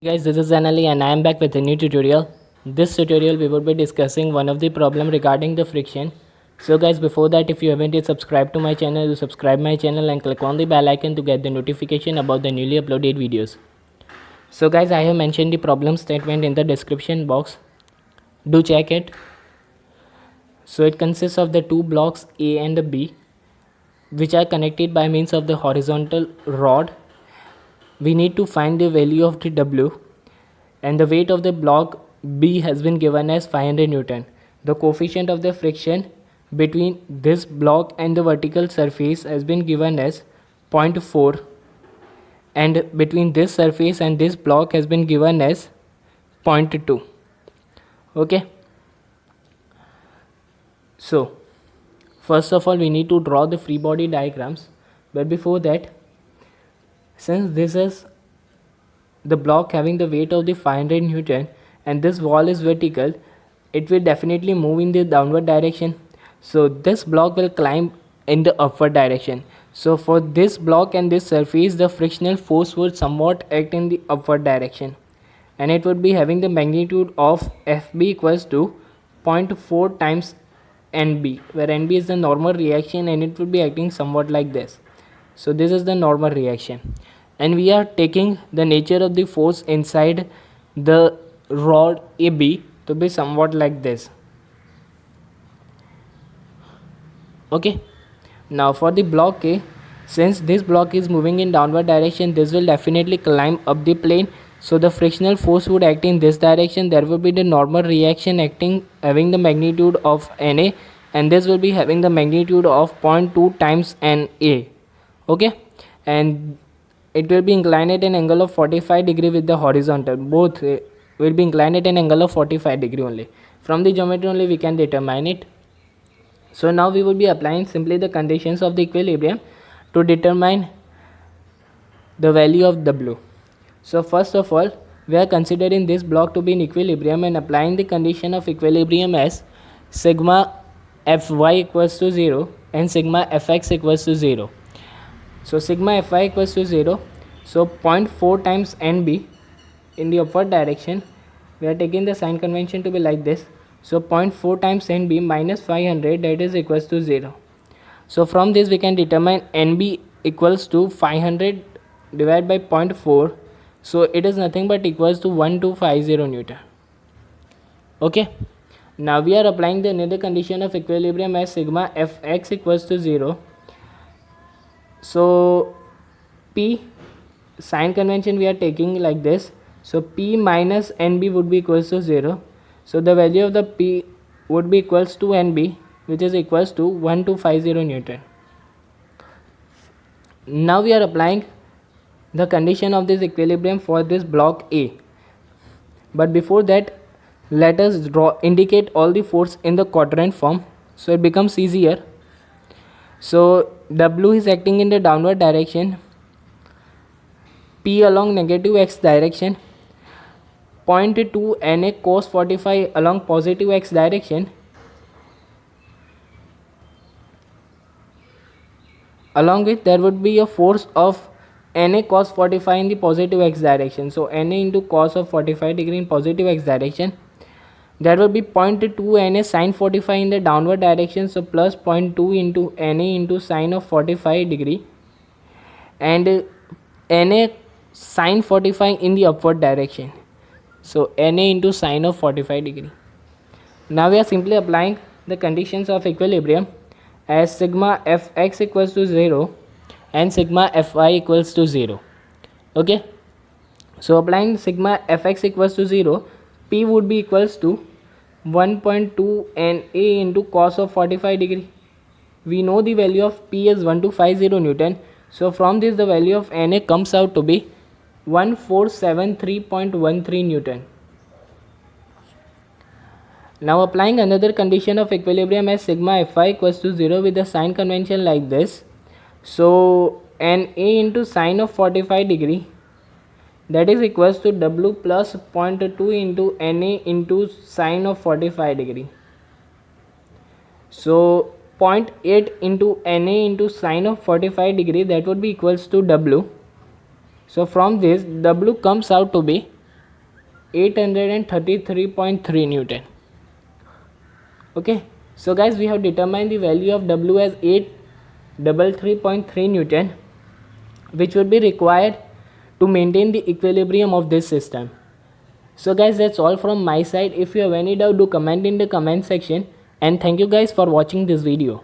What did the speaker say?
Guys, this is Anali and I am back with a new tutorial. This tutorial we will be discussing one of the problem regarding the friction. So guys, before that, if you haven't yet subscribed to my channel, do subscribe my channel and click on the bell icon to get the notification about the newly uploaded videos. So guys, I have mentioned the problem statement in the description box. Do check it. So it consists of the two blocks A and B, which are connected by means of the horizontal rod. We need to find the value of the W, and the weight of the block B has been given as 500 Newton. The coefficient of the friction between this block and the vertical surface has been given as 0.4, and between this surface and this block has been given as 0.2. Okay, so first of all we need to draw the free body diagrams, but before that, since this is the block having the weight of the 500 Newton and this wall is vertical, it will definitely move in the downward direction. So this block will climb in the upward direction. So for this block and this surface, the frictional force would somewhat act in the upward direction, and it would be having the magnitude of Fb equals to 0.4 times Nb, where Nb is the normal reaction and it would be acting somewhat like this. So this is the normal reaction, and we are taking the nature of the force inside the rod AB to be somewhat like this. Okay, now for the block A, since this block is moving in downward direction, this will definitely climb up the plane. So the frictional force would act in this direction. There will be the normal reaction acting, having the magnitude of Na, and this will be having the magnitude of 0.2 times Na. Okay, and it will be inclined at an angle of 45 degree with the horizontal. Both will be inclined at an angle of 45 degree only. From the geometry only we can determine it. So now we will be applying simply the conditions of the equilibrium to determine the value of W. So first of all, we are considering this block to be in equilibrium and applying the condition of equilibrium as sigma Fy equals to 0 and sigma Fx equals to 0. So sigma Fy equals to 0, so 0.4 times Nb in the upward direction, we are taking the sign convention to be like this. So 0.4 times Nb minus 500, that is equals to 0. So from this we can determine Nb equals to 500 divided by 0.4, so it is nothing but equals to 1250 Newton. Okay, now we are applying the another condition of equilibrium as sigma Fx equals to 0. So P sign convention we are taking like this. So P minus Nb would be equals to 0. So the value of the P would be equals to Nb, which is equals to 1250 Newton. Now we are applying the condition of this equilibrium for this block A. But before that, let us indicate all the force in the quadrant form, so it becomes easier. So W is acting in the downward direction, P along negative x direction, 0.2 Na cos 45 along positive x direction, along with there would be a force of Na cos 45 in the positive x direction. So Na into cos of 45 degree in positive x direction, there will be 0.2 Na sin 45 in the downward direction, so plus 0.2 into Na into sin of 45 degree, and Na sin 45 in the upward direction, so Na into sin of 45 degree. Now we are simply applying the conditions of equilibrium as sigma Fx equals to 0 and sigma Fy equals to 0. Okay, so applying sigma Fx equals to 0, P would be equals to 1.2 Na into cos of 45 degree. We know the value of P is 1250 Newton. So from this the value of Na comes out to be 1473.13 Newton. Now applying another condition of equilibrium as sigma Fy equals to 0 with the sign convention like this. So Na into sin of 45 degree, that is equals to W plus 0.2 into Na into sin of 45 degree. So 0.8 into Na into sin of 45 degree, that would be equals to W. So from this W comes out to be 833.3 Newton. Okay, so guys, we have determined the value of W as 833.3 Newton, which would be required to maintain the equilibrium of this system. So guys, that's all from my side. If you have any doubt, do comment in the comment section, and thank you guys for watching this video.